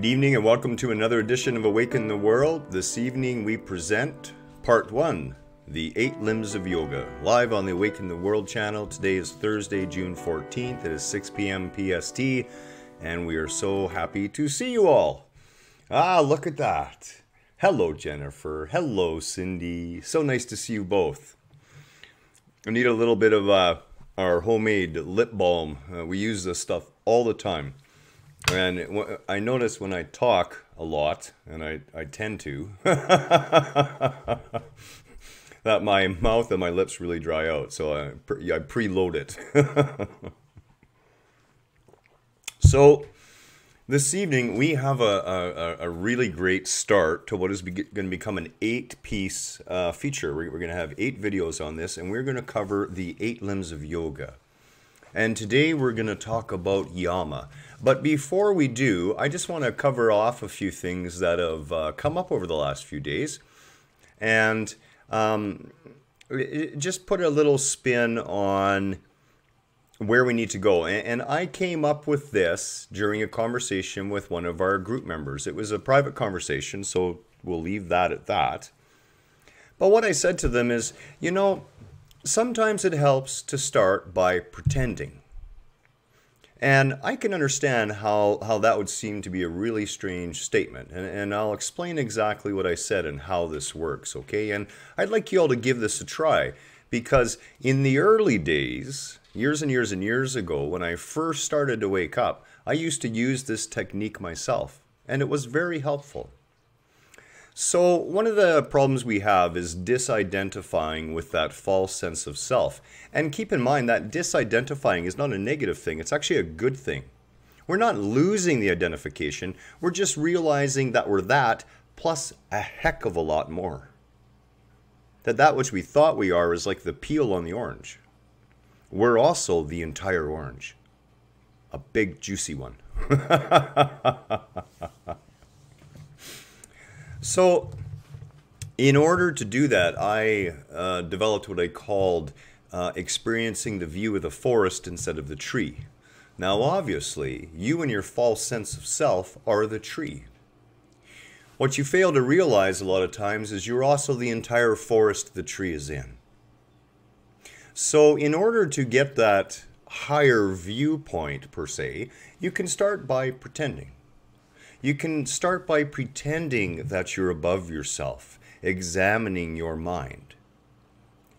Good evening and welcome to another edition of Awaken the World. This evening we present Part 1, The 8 Limbs of Yoga, live on the Awaken the World channel. Today is Thursday, June 14th. It is 6 p.m. PST, and we are so happy to see you all. Look at that. Hello, Jennifer. Hello, Cindy. So nice to see you both. I need a little bit of our homemade lip balm. We use this stuff all the time. And I notice when I talk a lot, and I tend to, that my mouth and my lips really dry out. So I preload it. So this evening we have a really great start to what is going to become an 8-piece feature. We're going to have 8 videos on this, and we're going to cover the 8 limbs of yoga. And today we're going to talk about Yama. But before we do, I just want to cover off a few things that have come up over the last few days. And just put a little spin on where we need to go. And I came up with this during a conversation with one of our group members. It was a private conversation, so we'll leave that at that. But what I said to them is, you know, sometimes it helps to start by pretending. And I can understand how that would seem to be a really strange statement. And I'll explain exactly what I said and how this works, okay? And I'd like you all to give this a try. Because in the early days, years and years and years ago, when I first started to wake up, I used to use this technique myself. And it was very helpful. So one of the problems we have is disidentifying with that false sense of self. And keep in mind that disidentifying is not a negative thing. It's actually a good thing. We're not losing the identification. We're just realizing that we're that plus a heck of a lot more. That which we thought we are is like the peel on the orange. We're also the entire orange. A big juicy one. So, in order to do that, I developed what I called experiencing the view of the forest instead of the tree. Now, obviously, you and your false sense of self are the tree. What you fail to realize a lot of times is you're also the entire forest the tree is in. So, in order to get that higher viewpoint, per se, you can start by pretending. You can start by pretending that you're above yourself, examining your mind,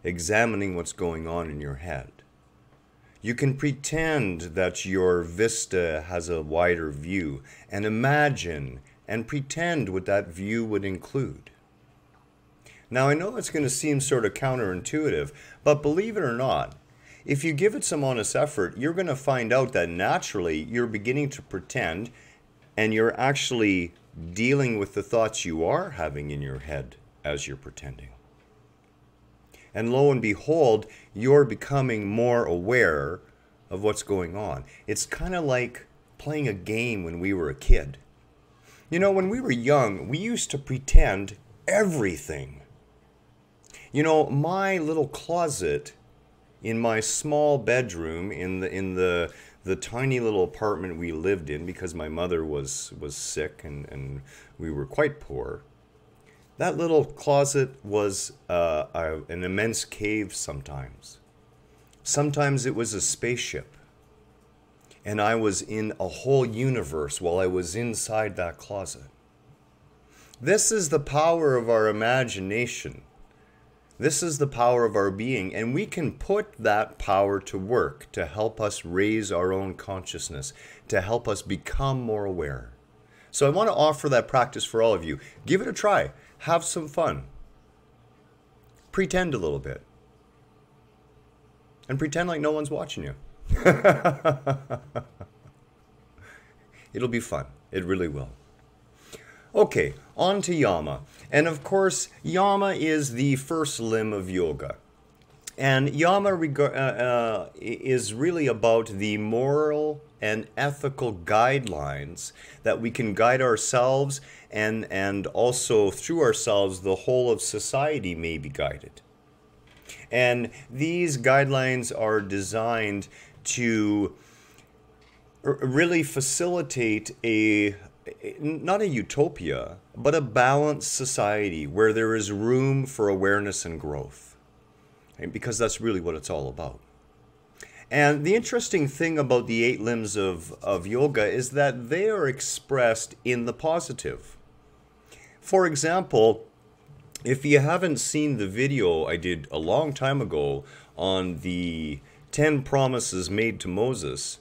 examining what's going on in your head. You can pretend that your vista has a wider view and imagine and pretend what that view would include. Now, I know it's going to seem sort of counterintuitive, but believe it or not, if you give it some honest effort, you're going to find out that naturally you're beginning to pretend and you're actually dealing with the thoughts you are having in your head as you're pretending. And lo and behold, you're becoming more aware of what's going on. It's kind of like playing a game when we were a kid. You know, when we were young, we used to pretend everything. You know, my little closet in my small bedroom in the tiny little apartment we lived in, because my mother was sick and we were quite poor. That little closet was an immense cave sometimes. Sometimes it was a spaceship. And I was in a whole universe while I was inside that closet. This is the power of our imagination. This is the power of our being, and we can put that power to work to help us raise our own consciousness, to help us become more aware. So I want to offer that practice for all of you. Give it a try. Have some fun. Pretend a little bit. And pretend like no one's watching you. It'll be fun. It really will. Okay, on to Yama. And of course, Yama is the first limb of yoga. And Yama is really about the moral and ethical guidelines that we can guide ourselves and also through ourselves the whole of society may be guided. And these guidelines are designed to really facilitate a not a utopia, but a balanced society where there is room for awareness and growth. And because that's really what it's all about. And the interesting thing about the 8 limbs of yoga is that they are expressed in the positive. For example, if you haven't seen the video I did a long time ago on the 10 promises made to Moses,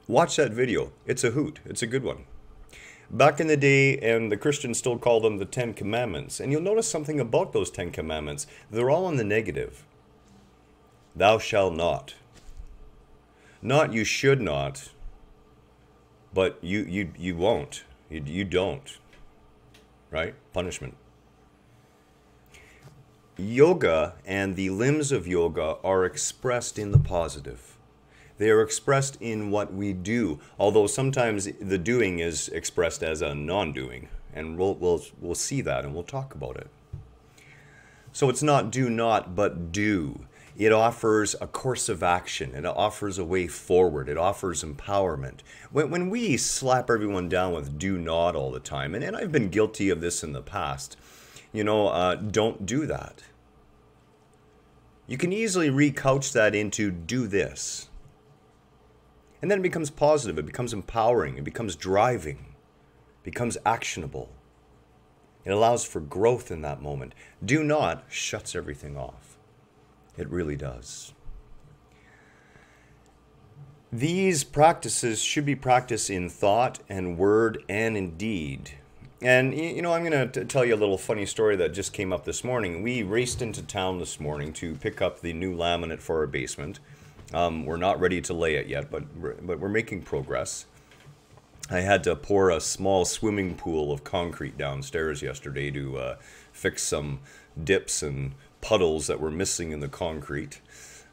watch that video. It's a hoot. It's a good one. Back in the day, and the Christians still call them the 10 Commandments, and you'll notice something about those 10 Commandments. They're all in the negative. Thou shalt not. Not you should not, but you won't. You don't. Right? Punishment. Yoga and the limbs of yoga are expressed in the positive. They are expressed in what we do, although sometimes the doing is expressed as a non-doing, and we'll see that and we'll talk about it. So it's not do not, but do. It offers a course of action. It offers a way forward. It offers empowerment. When we slap everyone down with do not all the time, and I've been guilty of this in the past, don't do that. You can easily recouch that into do this. And then it becomes positive. It becomes empowering. It becomes driving. It becomes actionable. It allows for growth in that moment. Do not shuts everything off. It really does. These practices should be practiced in thought and word and in deed. And, I'm going to tell you a little funny story that just came up this morning. We raced into town this morning to pick up the new laminate for our basement. We're not ready to lay it yet, but we're making progress. I had to pour a small swimming pool of concrete downstairs yesterday to fix some dips and puddles that were missing in the concrete.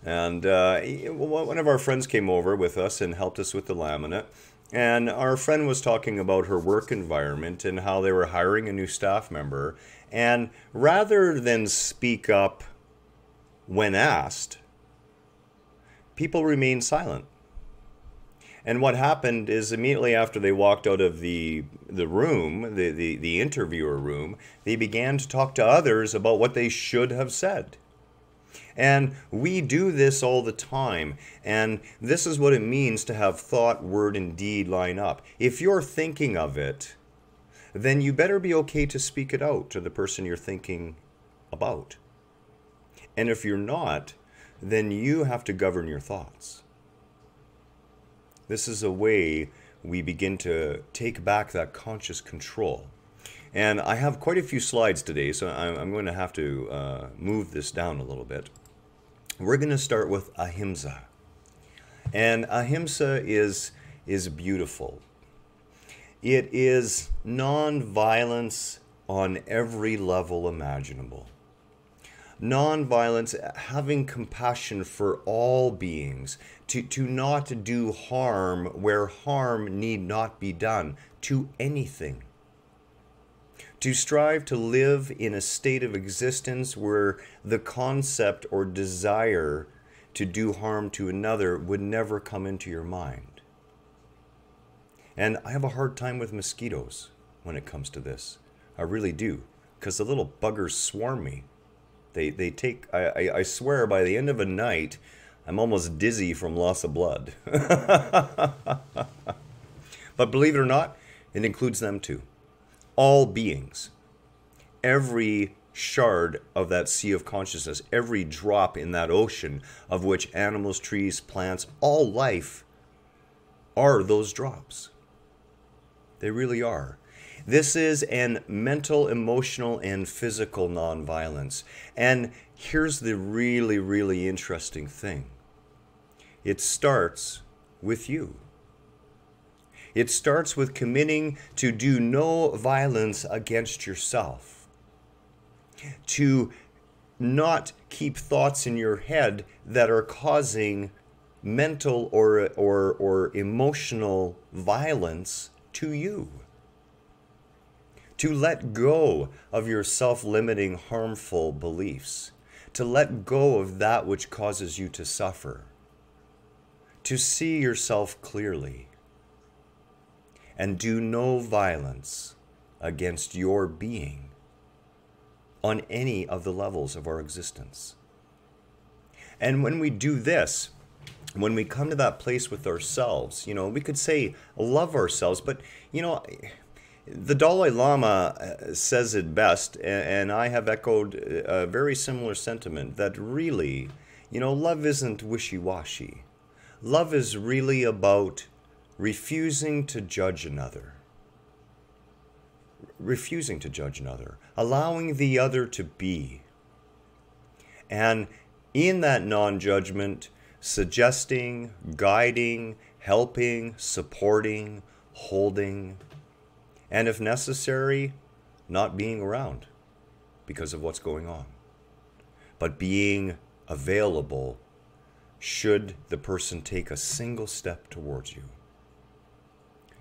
And one of our friends came over with us and helped us with the laminate. And our friend was talking about her work environment and how they were hiring a new staff member. And rather than speak up when asked, people remained silent. And what happened is immediately after they walked out of the room, the interviewer room, they began to talk to others about what they should have said. And we do this all the time. And this is what it means to have thought, word, and deed line up. If you're thinking of it, then you better be okay to speak it out to the person you're thinking about. And if you're not, then you have to govern your thoughts. This is a way we begin to take back that conscious control. And I have quite a few slides today, so I'm going to have to move this down a little bit. We're going to start with Ahimsa. And Ahimsa is beautiful. It is non-violence on every level imaginable. Non-violence, having compassion for all beings, to not do harm where harm need not be done to anything. To strive to live in a state of existence where the concept or desire to do harm to another would never come into your mind. And I have a hard time with mosquitoes when it comes to this. I really do, because the little buggers swarm me. They take, I swear by the end of a night, I'm almost dizzy from loss of blood. But believe it or not, it includes them too. All beings. Every shard of that sea of consciousness, every drop in that ocean of which animals, trees, plants, all life are those drops. They really are. This is an mental, emotional, and physical nonviolence. And here's the really, really interesting thing. It starts with you. It starts with committing to do no violence against yourself. To not keep thoughts in your head that are causing mental or emotional violence to you. To let go of your self-limiting, harmful beliefs. To let go of that which causes you to suffer. To see yourself clearly. and do no violence against your being on any of the levels of our existence. And when we do this, when we come to that place with ourselves, we could say love ourselves, but, the Dalai Lama says it best, and I have echoed a very similar sentiment, that really, love isn't wishy-washy. Love is really about refusing to judge another. Refusing to judge another. Allowing the other to be. And in that non-judgment, suggesting, guiding, helping, supporting, holding, and if necessary, not being around because of what's going on, but being available should the person take a single step towards you.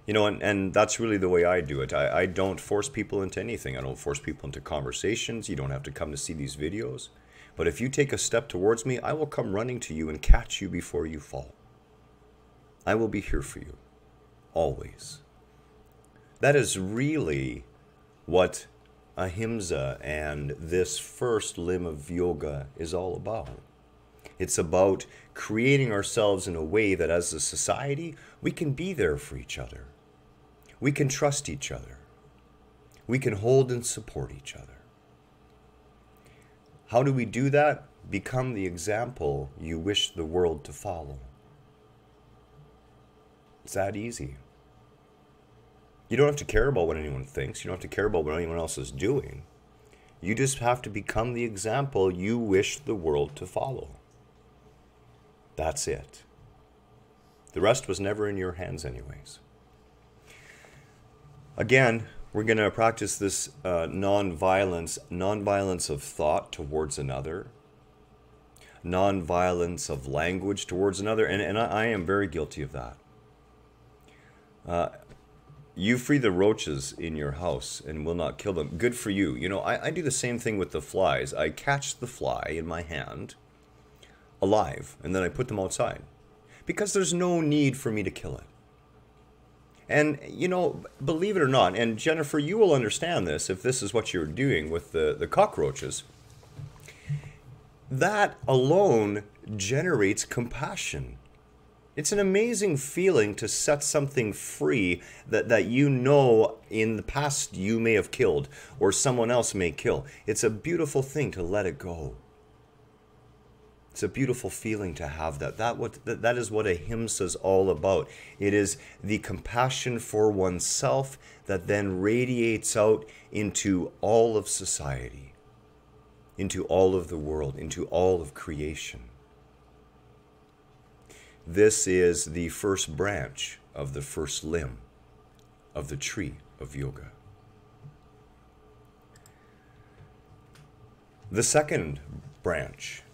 And that's really the way I do it. I don't force people into anything. I don't force people into conversations. You don't have to come to see these videos. But if you take a step towards me, I will come running to you and catch you before you fall. I will be here for you, always. That is really what Ahimsa and this first limb of yoga is all about. It's about creating ourselves in a way that as a society, we can be there for each other. We can trust each other. We can hold and support each other. How do we do that? Become the example you wish the world to follow. It's that easy. You don't have to care about what anyone thinks. You don't have to care about what anyone else is doing. You just have to become the example you wish the world to follow. That's it. The rest was never in your hands anyways. Again, we're going to practice this non-violence of thought towards another, non-violence of language towards another, and I am very guilty of that. You free the roaches in your house and will not kill them. Good for you. I do the same thing with the flies. I catch the fly in my hand, alive, and then I put them outside. Because there's no need for me to kill it. And, believe it or not, and Jennifer, you will understand this if this is what you're doing with the cockroaches. That alone generates compassion. It's an amazing feeling to set something free that in the past you may have killed or someone else may kill. It's a beautiful thing to let it go. It's a beautiful feeling to have that. That is what Ahimsa is all about. It is the compassion for oneself that then radiates out into all of society, into all of the world, into all of creation. This is the first branch of the first limb of the tree of yoga. The second branch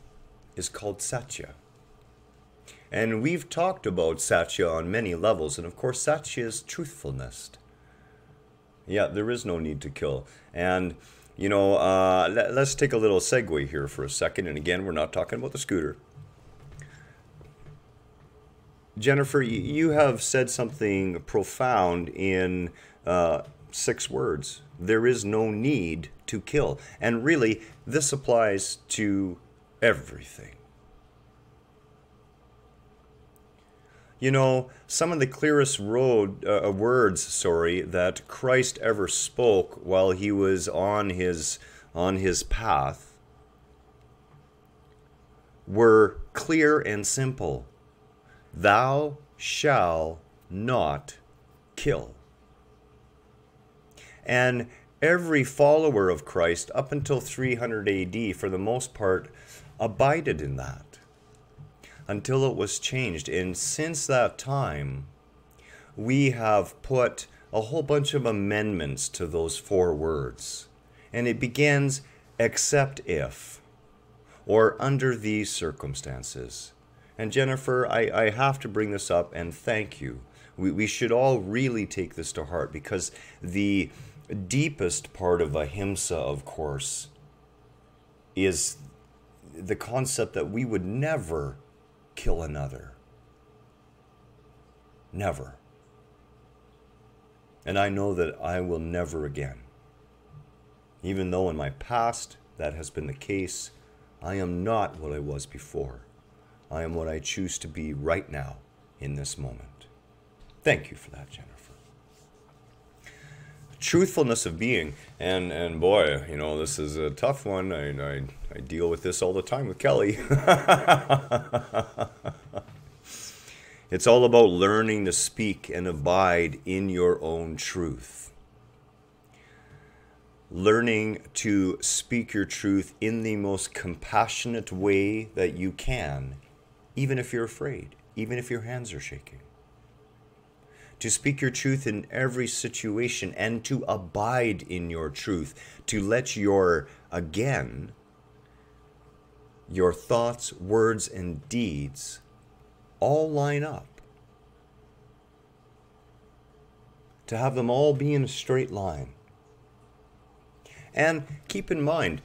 is called Satya. And we've talked about Satya on many levels, and of course Satya is truthfulness. Yeah, there is no need to kill. And, let's take a little segue here for a second, and again, we're not talking about the scooter. Jennifer, you have said something profound in 6 words. There is no need to kill. And really, this applies to everything. Some of the clearest words that Christ ever spoke while he was on his path were clear and simple. Thou shalt not kill. And every follower of Christ up until 300 AD, for the most part, abided in that until it was changed. And since that time, we have put a whole bunch of amendments to those 4 words. And it begins, except if, or under these circumstances. And Jennifer, I have to bring this up and thank you. We should all really take this to heart, because the deepest part of Ahimsa, of course, is the concept that we would never kill another. Never. And I know that I will never again. Even though in my past that has been the case, I am not what I was before. I am what I choose to be right now in this moment. Thank you for that, Jennifer. Truthfulness of being, and boy, you know, this is a tough one. I deal with this all the time with Kelly. It's all about learning to speak and abide in your own truth. Learning to speak your truth in the most compassionate way that you can, even if you're afraid, even if your hands are shaking. To speak your truth in every situation and to abide in your truth, to let your thoughts, words, and deeds all line up. To have them all be in a straight line. And keep in mind,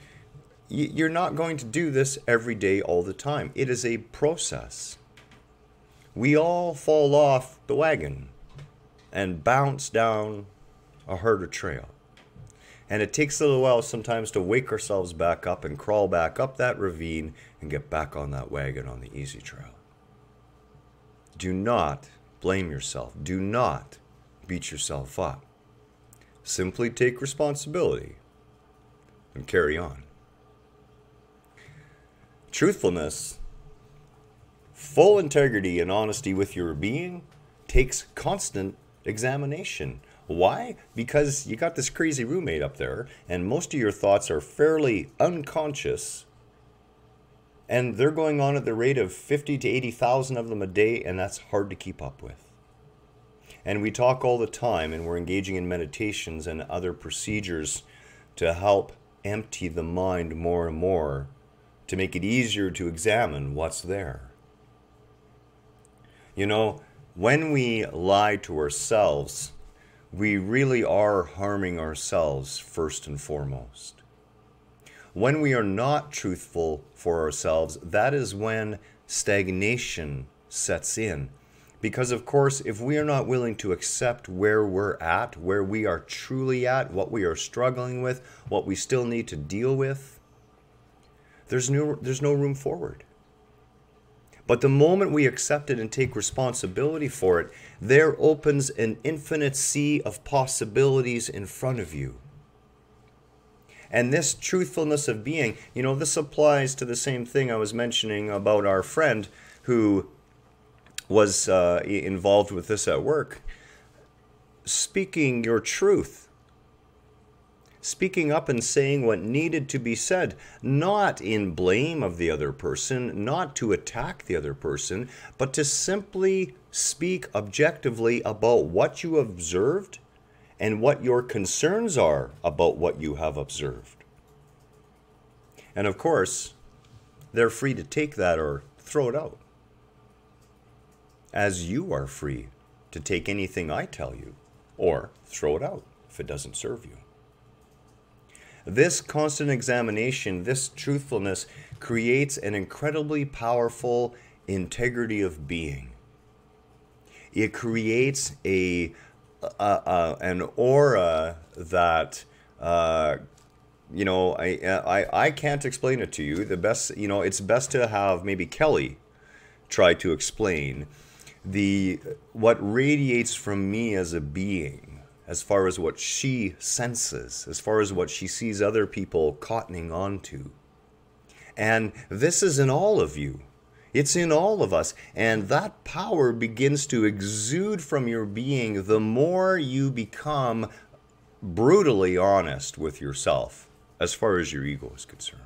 you're not going to do this every day all the time. It is a process. We all fall off the wagon and bounce down a harder trail. And it takes a little while sometimes to wake ourselves back up and crawl back up that ravine and get back on that wagon on the easy trail. Do not blame yourself. Do not beat yourself up. Simply take responsibility and carry on. Truthfulness, full integrity and honesty with your being takes constant examination. Why? Because you got this crazy roommate up there, and most of your thoughts are fairly unconscious, and they're going on at the rate of 50 to 80,000 of them a day, and that's hard to keep up with. And we talk all the time, and we're engaging in meditations and other procedures to help empty the mind more and more, to make it easier to examine what's there. You know, when we lie to ourselves, we really are harming ourselves first and foremost. When we are not truthful for ourselves, that is when stagnation sets in. Because, of course, if we are not willing to accept where we're at, where we are truly at, what we are struggling with, what we still need to deal with, there's no room forward. But the moment we accept it and take responsibility for it, there opens an infinite sea of possibilities in front of you. And this truthfulness of being, you know, this applies to the same thing I was mentioning about our friend who was involved with this at work. Speaking your truth. Speaking up and saying what needed to be said, not in blame of the other person, not to attack the other person, but to simply speak objectively about what you observed and what your concerns are about what you have observed. And of course, they're free to take that or throw it out, as you are free to take anything I tell you or throw it out if it doesn't serve you. This constant examination, this truthfulness, creates an incredibly powerful integrity of being. It creates an aura that, you know, I can't explain it to you. The best, you know, it's best to have maybe Kelly try to explain what radiates from me as a being, as far as what she senses, as far as what she sees other people cottoning onto. And this is in all of you. It's in all of us. And that power begins to exude from your being the more you become brutally honest with yourself, as far as your ego is concerned.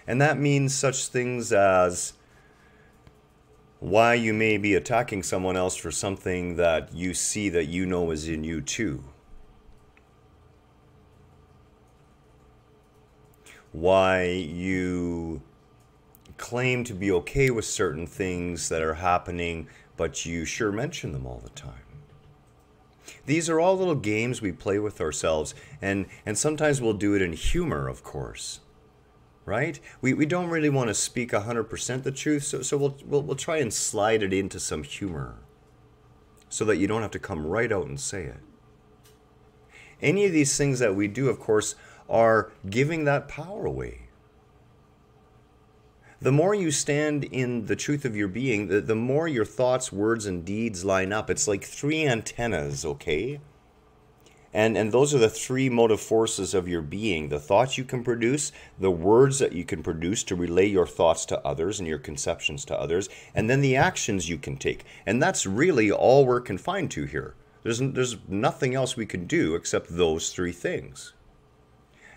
And that means such things as why you may be attacking someone else for something that you see that you know is in you too. Why you claim to be okay with certain things that are happening, but you sure mention them all the time. These are all little games we play with ourselves, and sometimes we'll do it in humor, of course. Right? We don't really want to speak 100% the truth, so we'll try and slide it into some humor. so that you don't have to come right out and say it. Any of these things that we do, of course, are giving that power away. The more you stand in the truth of your being, the more your thoughts, words, and deeds line up. It's like three antennas, okay? And those are the three motive forces of your being. The thoughts you can produce, the words that you can produce to relay your thoughts to others and your conceptions to others, and then the actions you can take. And that's really all we're confined to here. There's nothing else we can do except those three things.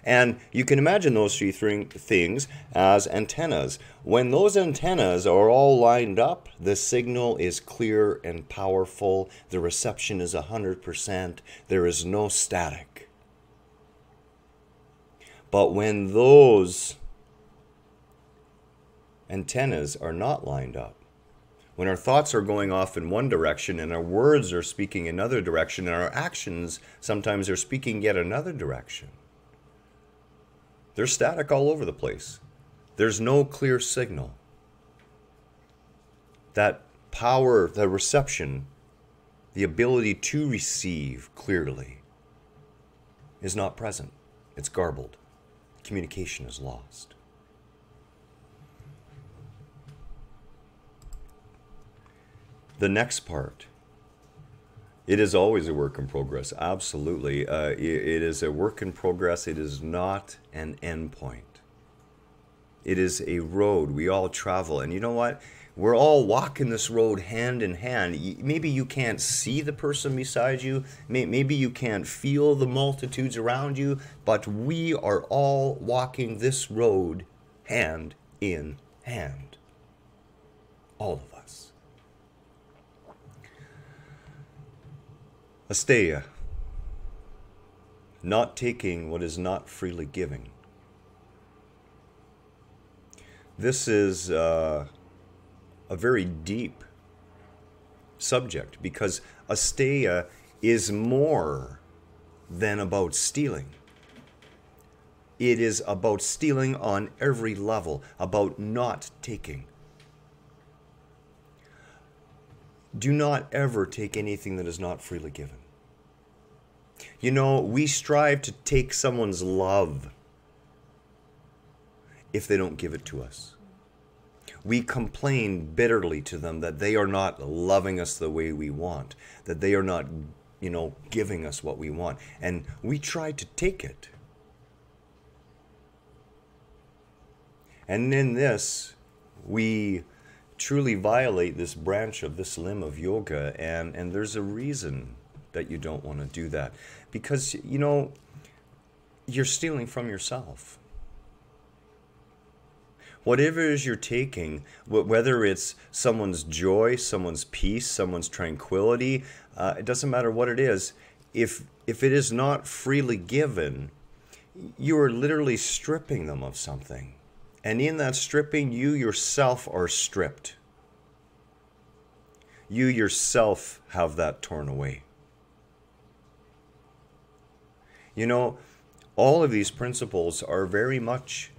And you can imagine those three things as antennas. When those antennas are all lined up, the signal is clear and powerful. The reception is 100%. There is no static. But when those antennas are not lined up, when our thoughts are going off in one direction and our words are speaking another direction and our actions sometimes are speaking yet another direction, they're static all over the place. There's no clear signal. That power, the reception, the ability to receive clearly is not present. It's garbled. Communication is lost. The next part. It is always a work in progress, absolutely. It is a work in progress. It is not an end point. It is a road we all travel. And you know what? We're all walking this road hand in hand. Maybe you can't see the person beside you. Maybe you can't feel the multitudes around you. But we are all walking this road hand in hand. All of us. Asteya, not taking what is not freely giving. This is a very deep subject because asteya is more than about stealing. It is about stealing on every level, about not taking. Do not ever take anything that is not freely given. You know, we strive to take someone's love if they don't give it to us. We complain bitterly to them that they are not loving us the way we want, that they are not, giving us what we want. And we try to take it. And in this, we truly violate this branch of this limb of yoga, and there's a reason that you don't want to do that, because you're stealing from yourself. Whatever it is you're taking, whether it's someone's joy, someone's peace, someone's tranquility, it doesn't matter what it is, if it is not freely given, you are literally stripping them of something. And in that stripping, you yourself are stripped. You yourself have that torn away. All of these principles are very much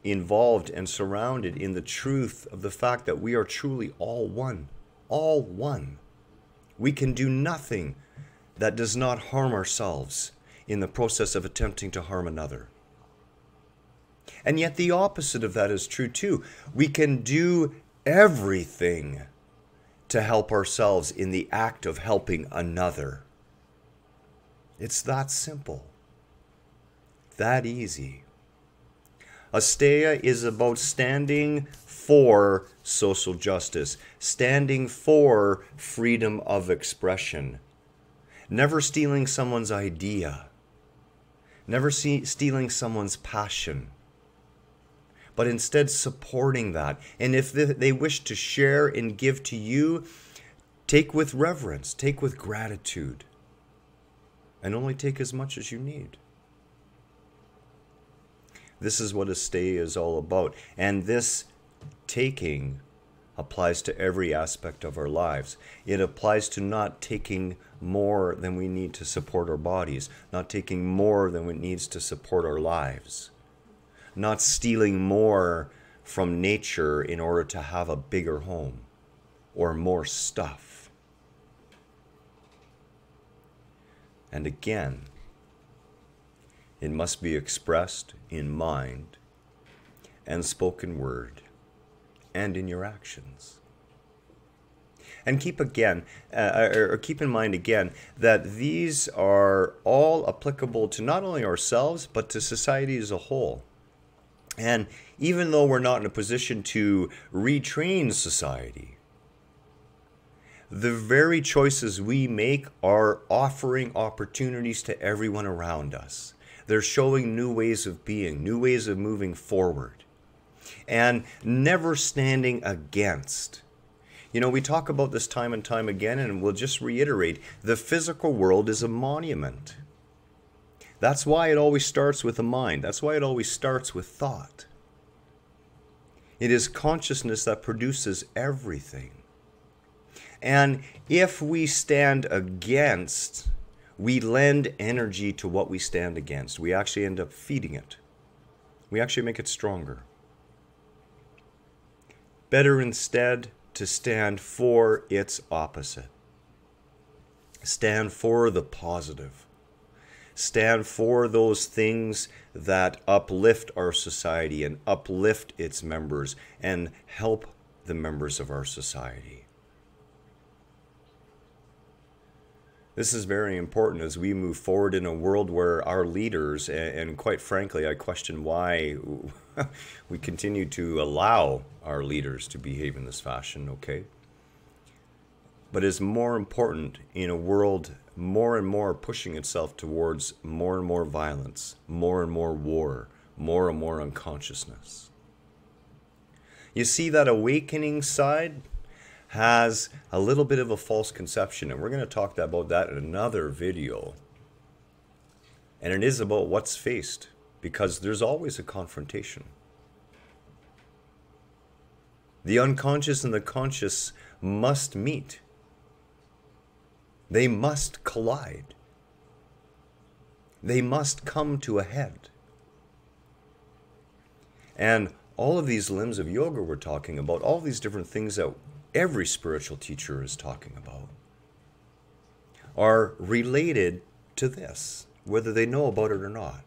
involved and surrounded in the truth of the fact that we are truly all one. All one. We can do nothing that does not harm ourselves in the process of attempting to harm another. And yet the opposite of that is true too. We can do everything to help ourselves in the act of helping another. It's that simple. That easy. Asteya is about standing for social justice, standing for freedom of expression, never stealing someone's idea, never stealing someone's passion, but instead supporting that. And if they wish to share and give to you, take with reverence, take with gratitude, and only take as much as you need. This is what asteya is all about. And this taking applies to every aspect of our lives. It applies to not taking more than we need to support our bodies, not taking more than it needs to support our lives, not stealing more from nature in order to have a bigger home or more stuff. And again, it must be expressed in mind and spoken word and in your actions. And keep in mind again that these are all applicable to not only ourselves, but to society as a whole. And even though we're not in a position to retrain society, the very choices we make are offering opportunities to everyone around us. They're showing new ways of being, new ways of moving forward, and never standing against. You know, we talk about this time and time again, and we'll just reiterate, the physical world is a monument. That's why it always starts with the mind. That's why it always starts with thought. It is consciousness that produces everything. And if we stand against, we lend energy to what we stand against. We actually end up feeding it. We actually make it stronger. Better instead to stand for its opposite. Stand for the positive. Stand for those things that uplift our society and uplift its members and help the members of our society. This is very important as we move forward in a world where our leaders, and quite frankly, I question why we continue to allow our leaders to behave in this fashion, okay? But it's more important in a world more and more pushing itself towards more and more violence, more and more war, more and more unconsciousness. You see, that awakening side has a little bit of a false conception, and we're going to talk about that in another video. And it is about what's faced, because there's always a confrontation. The unconscious and the conscious must meet. They must collide. They must come to a head. And all of these limbs of yoga we're talking about, all these different things that every spiritual teacher is talking about, are related to this, whether they know about it or not.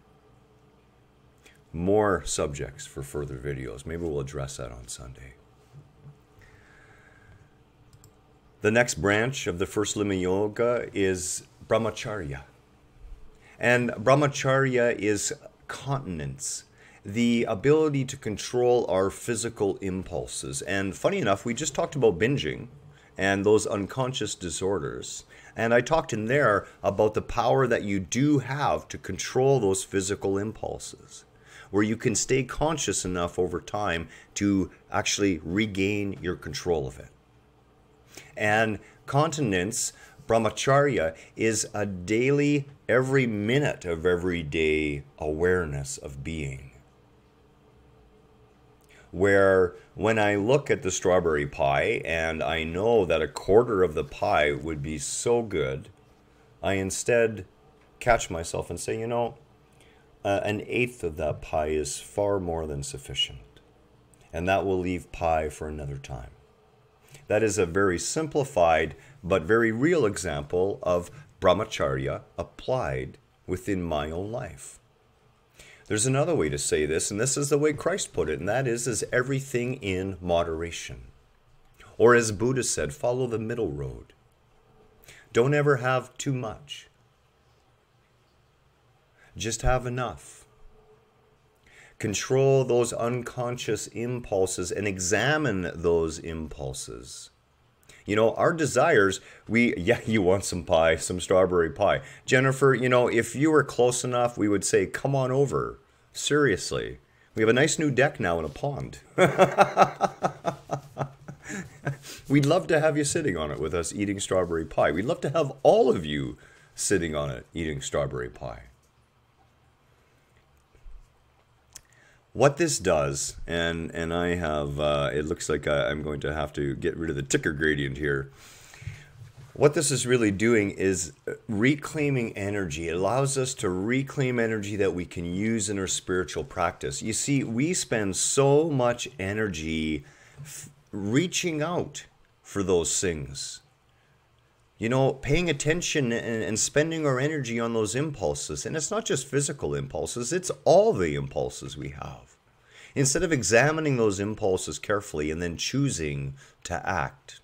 More subjects for further videos. Maybe we'll address that on Sunday. The next branch of the first limb of yoga is Brahma Chharia. And Brahma Chharia is continence, the ability to control our physical impulses. And funny enough, we just talked about binging and those unconscious disorders. And I talked in there about the power that you do have to control those physical impulses, where you can stay conscious enough over time to actually regain your control of it. And continence, brahmacharya, is a daily, every minute of everyday awareness of being. Where when I look at the strawberry pie and I know that a quarter of the pie would be so good, I instead catch myself and say, you know, an eighth of that pie is far more than sufficient. And that will leave pie for another time. That is a very simplified but very real example of brahmacharya applied within my own life. There's another way to say this, and this is the way Christ put it, and that is everything in moderation. Or as Buddha said, follow the middle road. Don't ever have too much. Just have enough. Control those unconscious impulses and examine those impulses. You know, our desires, you want some pie, some strawberry pie. Jennifer, you know, if you were close enough, we would say, come on over. Seriously. We have a nice new deck now in a pond. We'd love to have you sitting on it with us eating strawberry pie. We'd love to have all of you sitting on it eating strawberry pie. What this does, and I have, it looks like I'm going to have to get rid of the ticker gradient here. What this is really doing is reclaiming energy. It allows us to reclaim energy that we can use in our spiritual practice. You see, we spend so much energy reaching out for those things. You know, paying attention and spending our energy on those impulses. And it's not just physical impulses, it's all the impulses we have. Instead of examining those impulses carefully and then choosing to act.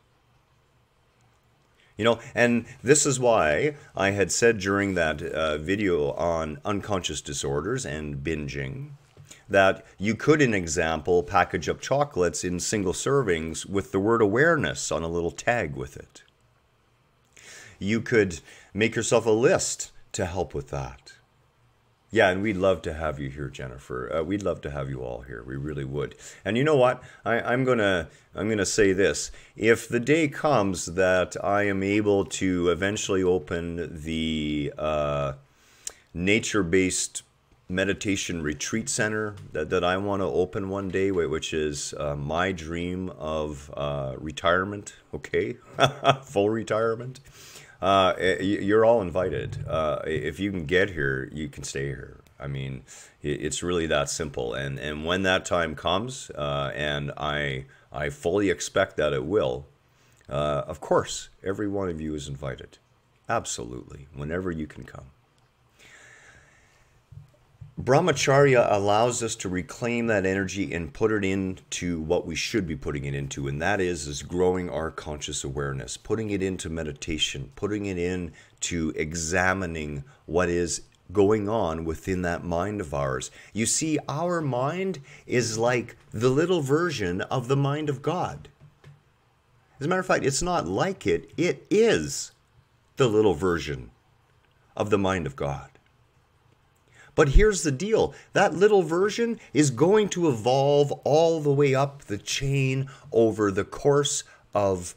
You know, and this is why I had said during that video on unconscious disorders and binging that you could, in example, package up chocolates in single servings with the word awareness on a little tag with it. You could make yourself a list to help with that. Yeah, and we'd love to have you here, Jennifer. We'd love to have you all here. We really would. And you know what? I'm gonna say this. If the day comes that I am able to eventually open the nature-based meditation retreat center that I want to open one day, which is my dream of retirement, okay? Full retirement. You're all invited. If you can get here, you can stay here. I mean, it's really that simple. And when that time comes, and I fully expect that it will, of course, every one of you is invited. Absolutely. Whenever you can come. Brahma Chharia allows us to reclaim that energy and put it into what we should be putting it into, and that is growing our conscious awareness, putting it into meditation, putting it into examining what is going on within that mind of ours. You see, our mind is like the little version of the mind of God. As a matter of fact, it's not like it, it is the little version of the mind of God. But here's the deal. That little version is going to evolve all the way up the chain over the course of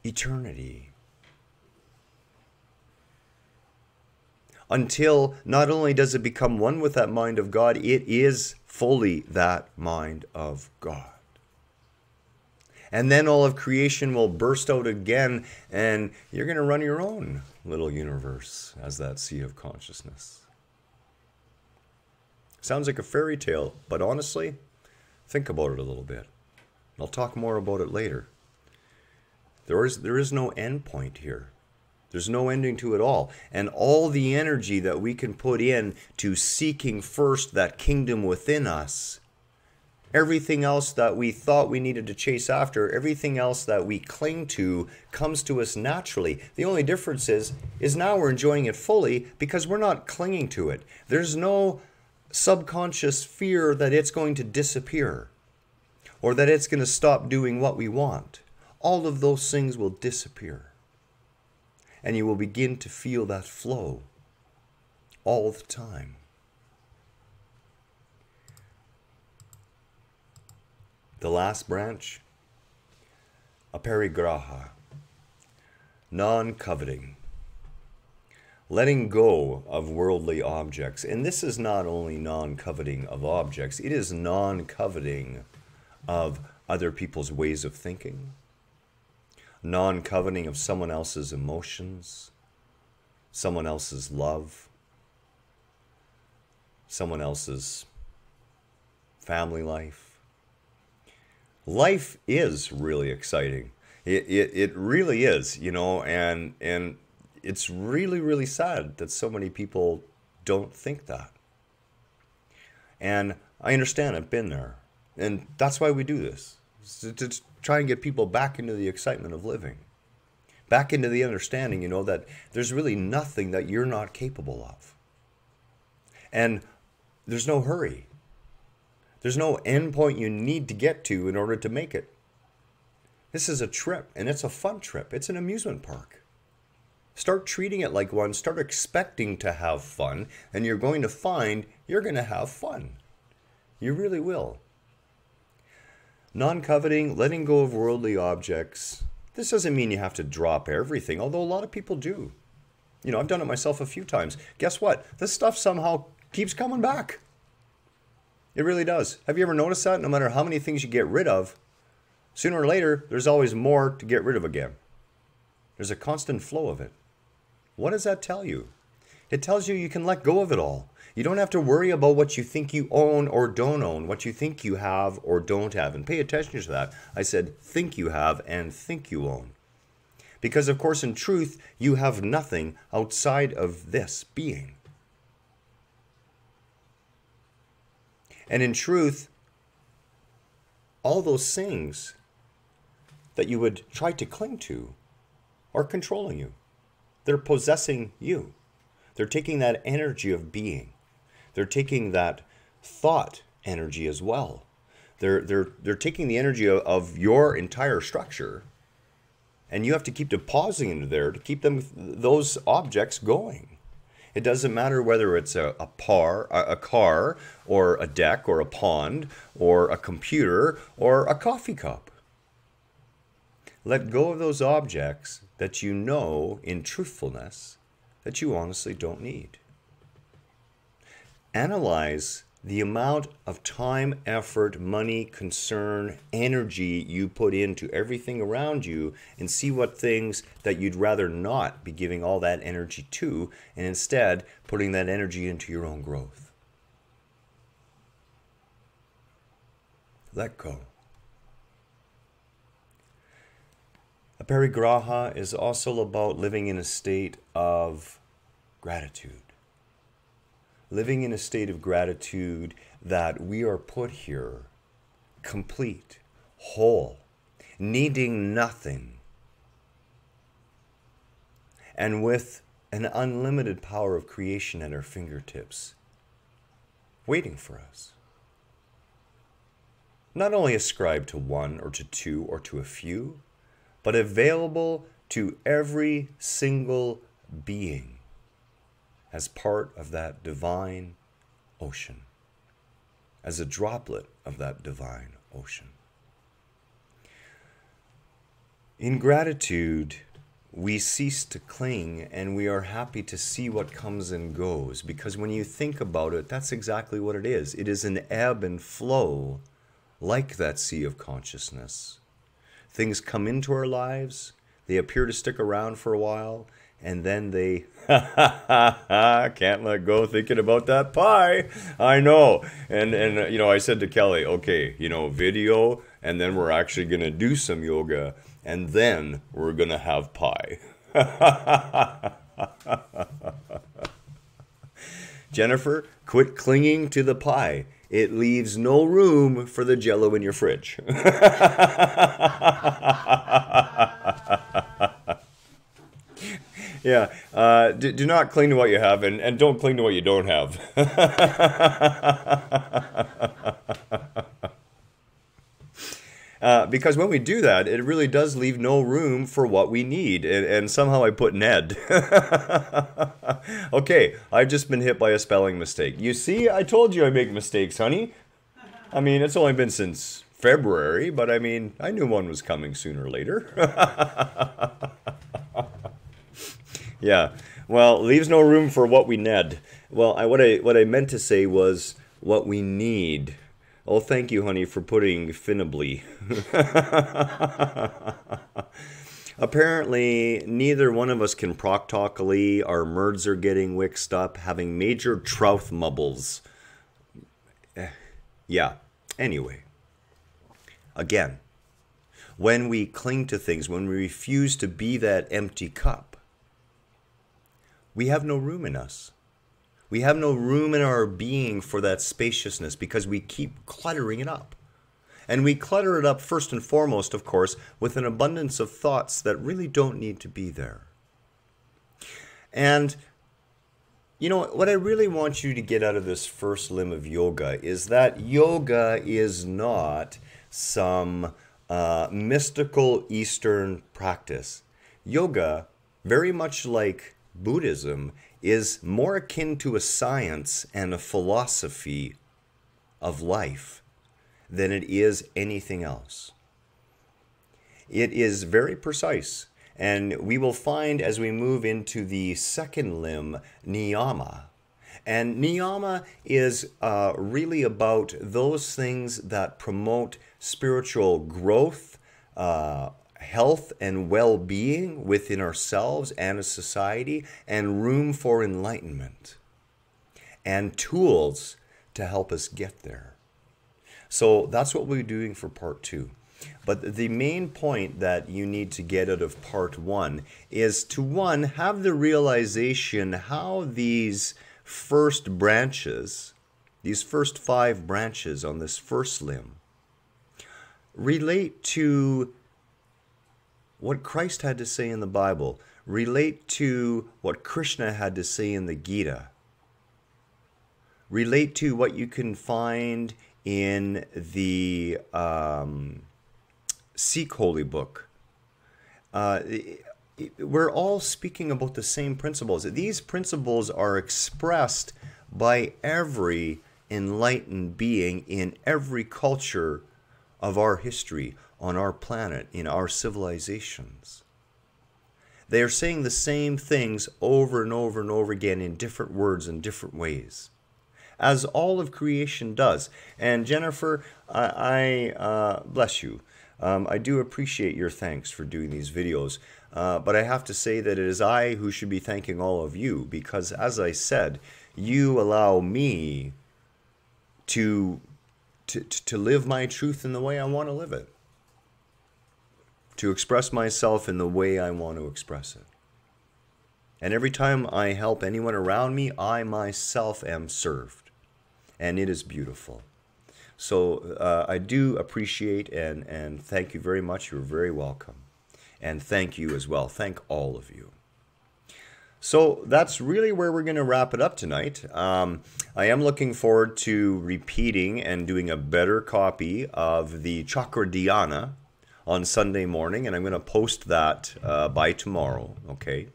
eternity. Until not only does it become one with that mind of God, it is fully that mind of God. And then all of creation will burst out again, and you're going to run your own little universe as that sea of consciousness. Sounds like a fairy tale, but honestly, think about it a little bit. I'll talk more about it later. There is no end point here. There's no ending to it all. And all the energy that we can put in to seeking first that kingdom within us, everything else that we thought we needed to chase after, everything else that we cling to comes to us naturally. The only difference is now we're enjoying it fully because we're not clinging to it. There's no subconscious fear that it's going to disappear or that it's going to stop doing what we want. All of those things will disappear. And you will begin to feel that flow all the time. The last branch, a Parrygraha, non-coveting. Letting go of worldly objects. And this is not only non-coveting of objects, it is non-coveting of other people's ways of thinking, non-coveting of someone else's emotions, someone else's love, someone else's family life. Life is really exciting. It really is, you know, and it's really, really sad that so many people don't think that. And I understand, I've been there. And that's why we do this, to try and get people back into the excitement of living. Back into the understanding, you know, that there's really nothing that you're not capable of. And there's no hurry. There's no end point you need to get to in order to make it. This is a trip, and it's a fun trip. It's an amusement park. Start treating it like one. Start expecting to have fun, and you're going to find you're going to have fun. You really will. Non-coveting, letting go of worldly objects. This doesn't mean you have to drop everything, although a lot of people do. You know, I've done it myself a few times. Guess what? This stuff somehow keeps coming back. It really does. Have you ever noticed that? No matter how many things you get rid of, sooner or later, there's always more to get rid of again. There's a constant flow of it. What does that tell you? It tells you you can let go of it all. You don't have to worry about what you think you own or don't own, what you think you have or don't have. And pay attention to that. I said think you have and think you own. Because, of course, in truth, you have nothing outside of this being. And in truth, all those things that you would try to cling to are controlling you. They're possessing you. They're taking that energy of being. They're taking that thought energy as well. They're taking the energy of your entire structure, and you have to keep depositing into there to keep those objects going. It doesn't matter whether it's a car, or a deck, or a pond, or a computer, or a coffee cup. Let go of those objects that you know in truthfulness that you honestly don't need. Analyze the amount of time, effort, money, concern, energy you put into everything around you, and see what things that you'd rather not be giving all that energy to, and instead putting that energy into your own growth. Let go. A Parrygraha is also about living in a state of gratitude. Living in a state of gratitude that we are put here complete, whole, needing nothing, and with an unlimited power of creation at our fingertips, waiting for us. Not only ascribed to one or to two or to a few, but available to every single being as part of that divine ocean, as a droplet of that divine ocean. In gratitude, we cease to cling, and we are happy to see what comes and goes, because when you think about it, that's exactly what it is. It is an ebb and flow, like that sea of consciousness. Things come into our lives, they appear to stick around for a while, and then they can't let go thinking about that pie. I know. And I said to Kelly, okay, video, and then we're actually going to do some yoga, and then we're going to have pie. Jennifer, quit clinging to the pie. It leaves no room for the Jell-O in your fridge. Yeah, do not cling to what you have, and don't cling to what you don't have. Because when we do that, it really does leave no room for what we need. And somehow I put Ned. Okay, I've just been hit by a spelling mistake. You see, I told you I make mistakes, honey. I mean, it's only been since February, but I mean, I knew one was coming sooner or later. Yeah, well, leaves no room for what we need. Well, what I meant to say was what we need. Oh, thank you, honey, for putting finably. Apparently, neither one of us can proctocally. Our merds are getting mixed up, having major trouth mubbles. Yeah, anyway. Again, when we cling to things, when we refuse to be that empty cup, we have no room in us. We have no room in our being for that spaciousness because we keep cluttering it up. And we clutter it up first and foremost, of course, with an abundance of thoughts that really don't need to be there. And, what I really want you to get out of this first limb of yoga is that yoga is not some mystical Eastern practice. Yoga, very much like Buddhism, is more akin to a science and a philosophy of life than it is anything else. It is very precise, and we will find as we move into the second limb, niyama. And niyama is really about those things that promote spiritual growth, health and well-being within ourselves and a society, and room for enlightenment, and tools to help us get there. So that's what we'll be doing for part 2. But the main point that you need to get out of part one is to, one, have the realization how these first branches, these first 5 branches on this first limb, relate to what Christ had to say in the Bible, relate to what Krishna had to say in the Gita, relate to what you can find in the Sikh holy book. We're all speaking about the same principles. These principles are expressed by every enlightened being in every culture of our history, on our planet, in our civilizations. They are saying the same things over and over and over again in different words and different ways, as all of creation does. And Jennifer, I bless you. I do appreciate your thanks for doing these videos, but I have to say that it is I who should be thanking all of you, because as I said, you allow me to live my truth in the way I want to live it, to express myself in the way I want to express it. And every time I help anyone around me, I myself am served, and it is beautiful. So I do appreciate and thank you very much. You're very welcome. And thank you as well. Thank all of you. So that's really where we're going to wrap it up tonight. I am looking forward to repeating and doing a better copy of the Chakra Dhyana on Sunday morning, and I'm going to post that by tomorrow, okay?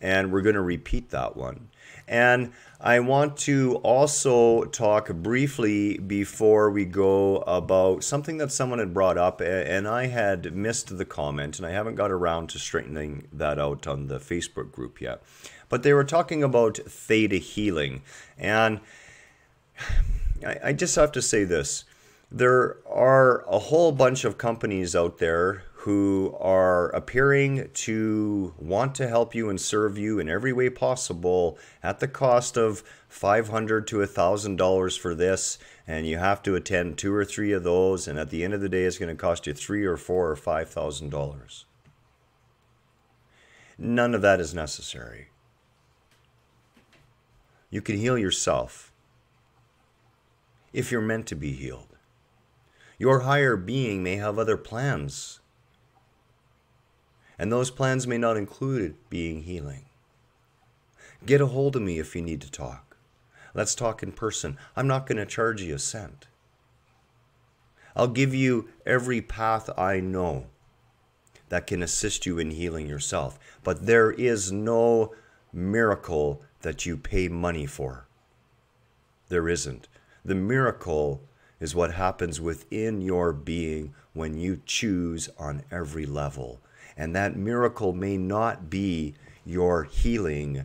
And we're going to repeat that one. And I want to also talk briefly before we go about something that someone had brought up, and I had missed the comment, and I haven't got around to straightening that out on the Facebook group yet. But they were talking about theta healing, and I just have to say this. There are a whole bunch of companies out there who are appearing to want to help you and serve you in every way possible at the cost of $500 to $1,000 for this, and you have to attend 2 or 3 of those, and at the end of the day it's going to cost you $3 or $4 or $5,000. None of that is necessary. You can heal yourself if you're meant to be healed. Your higher being may have other plans, and those plans may not include being healing. Get a hold of me if you need to talk. Let's talk in person. I'm not going to charge you a cent. I'll give you every path I know that can assist you in healing yourself. But there is no miracle that you pay money for. There isn't. The miracle is what happens within your being when you choose on every level. And that miracle may not be your healing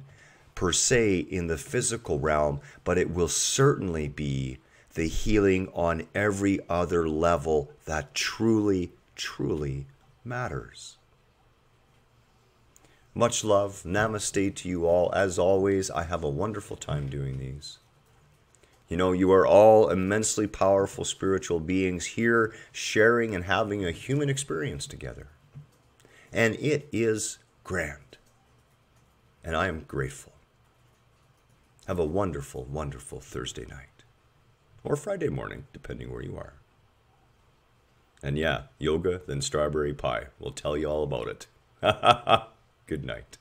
per se in the physical realm, but it will certainly be the healing on every other level that truly, truly matters. Much love. Namaste to you all. As always, I have a wonderful time doing these. You know, you are all immensely powerful spiritual beings here sharing and having a human experience together. And it is grand. And I am grateful. Have a wonderful, wonderful Thursday night. Or Friday morning, depending where you are. And yeah, yoga, then strawberry pie. We'll tell you all about it. Good night.